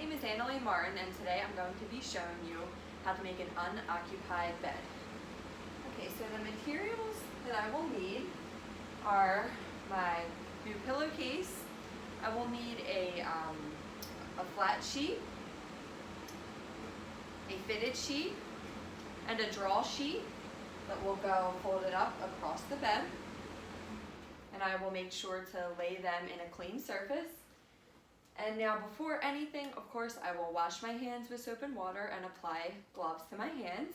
name is Annalie Martin, and today I'm going to be showing you how to make an unoccupied bed. Okay, so the materials that I will need are my new pillowcase. I will need a flat sheet, a fitted sheet, and a draw sheet that will go folded up across the bed. And I will make sure to lay them in a clean surface. And now before anything, of course, I will wash my hands with soap and water and apply gloves to my hands.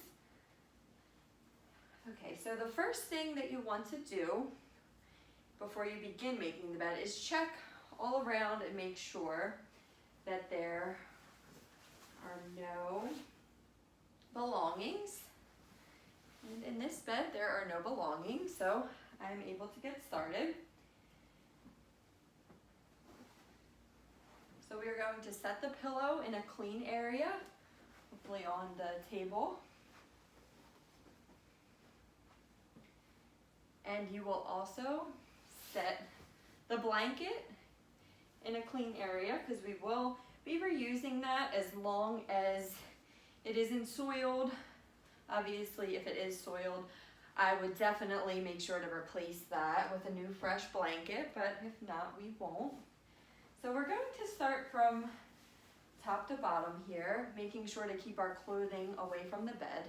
Okay, so the first thing that you want to do before you begin making the bed is check all around and make sure that there are no belongings. And in this bed, there are no belongings, so I'm able to get started. So we are going to set the pillow in a clean area, hopefully on the table. And you will also set the blanket in a clean area because we will be reusing that as long as it isn't soiled. Obviously, if it is soiled, I would definitely make sure to replace that with a new fresh blanket, but if not, we won't. So we're going to start from top to bottom here, making sure to keep our clothing away from the bed.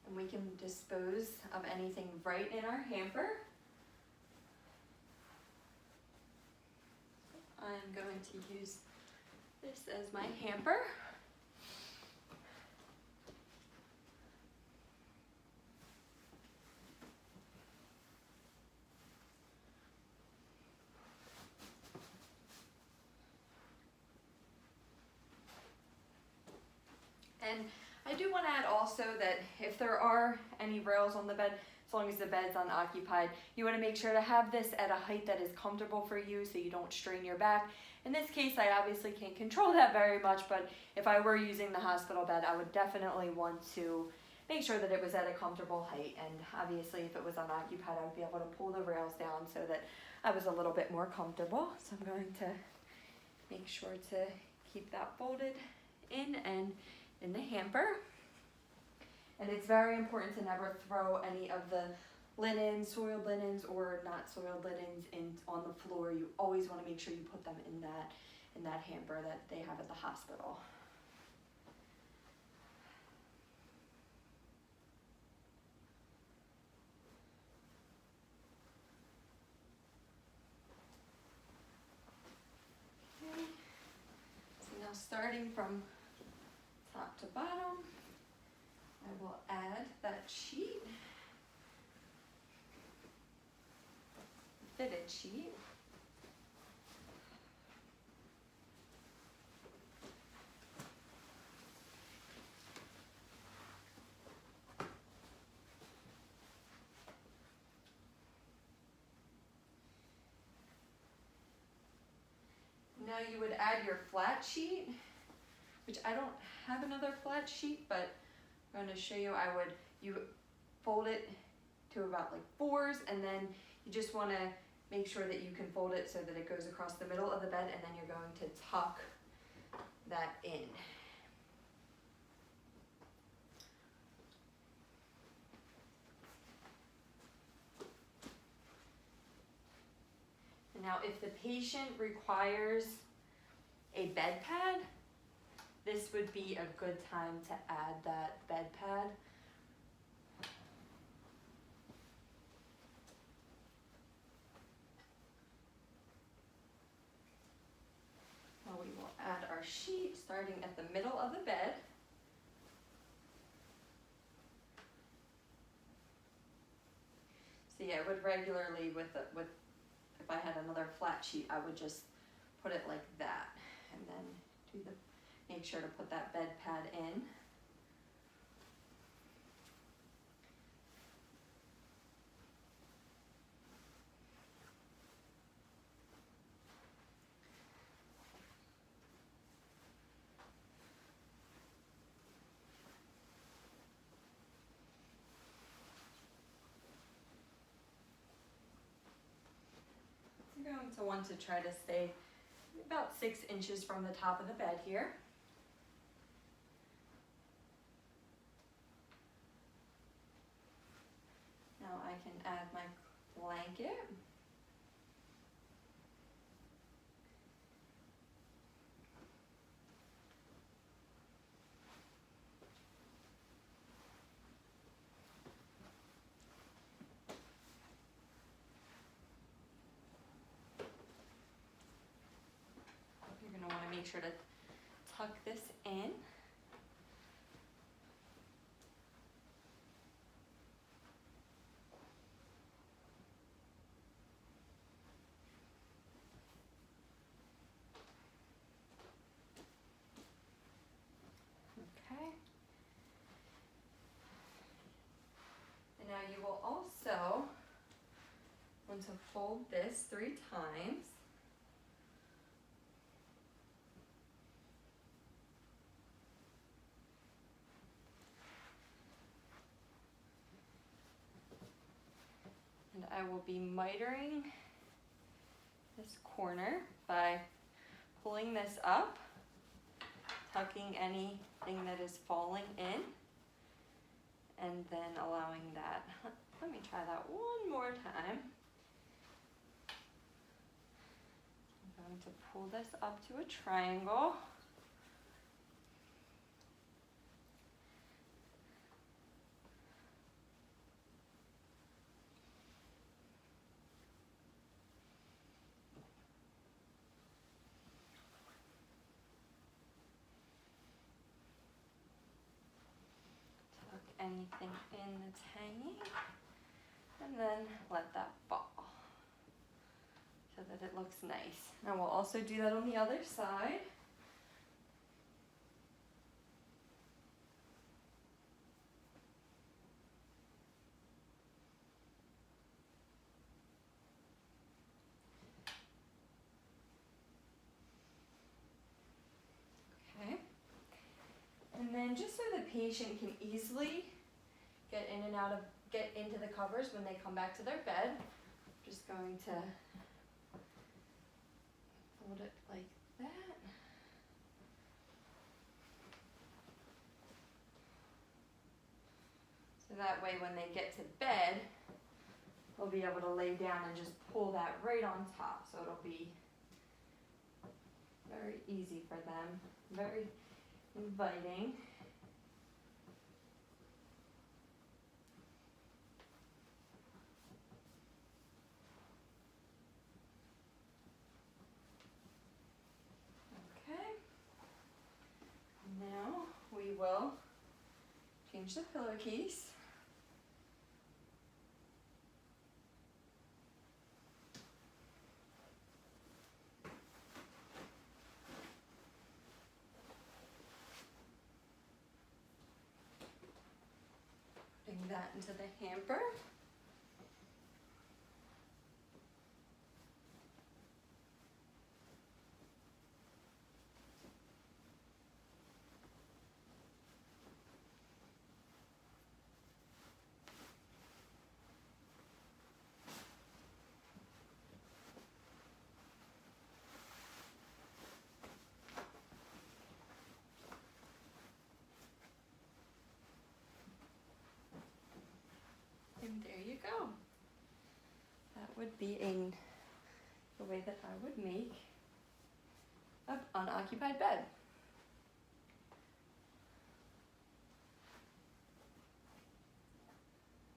And we can dispose of anything right in our hamper. I'm going to use this as my hamper. And I do want to add also that if there are any rails on the bed, as long as the bed's unoccupied, you want to make sure to have this at a height that is comfortable for you so you don't strain your back. In this case, I obviously can't control that very much, but if I were using the hospital bed, I would definitely want to make sure that it was at a comfortable height. And obviously, if it was unoccupied, I would be able to pull the rails down so that I was a little bit more comfortable. So I'm going to make sure to keep that folded in and in the hamper. And it's very important to never throw any of the linens, soiled linens or not soiled linens on the floor. You always want to make sure you put them in that hamper that they have at the hospital. Okay. So now starting from top to bottom, I will add that sheet, fitted sheet. Now you would add your flat sheet, which I don't have another flat sheet, but I'm going to show you. You fold it to about like 4s, and then you just want to make sure that you can fold it so that it goes across the middle of the bed, and then you're going to tuck that in. And now if the patient requires a bed pad, this would be a good time to add that bed pad. Now we will add our sheet starting at the middle of the bed. So yeah, I would regularly if I had another flat sheet, I would just put it like that and then make sure to put that bed pad in. going to want to try to stay about 6 inches from the top of the bed here. Now I can add my blanket. You're going to want to make sure to tuck this in. Okay. And now you will also want to fold this 3 times. And I will be mitering this corner by pulling this up, tucking anything that is falling in, and then allowing that. Let me try that one more time. I'm going to pull this up to a triangle. Anything in that's hanging, and then let that fall so that it looks nice. Now we'll also do that on the other side. Okay. And then just so the patient can easily get into the covers when they come back to their bed, I'm just going to fold it like that. So that way when they get to bed, they'll be able to lay down and just pull that right on top. So it'll be very easy for them, very inviting. Okay. Now we will change the pillowcase. Putting that into the hamper. And there you go. That would be the way that I would make an unoccupied bed.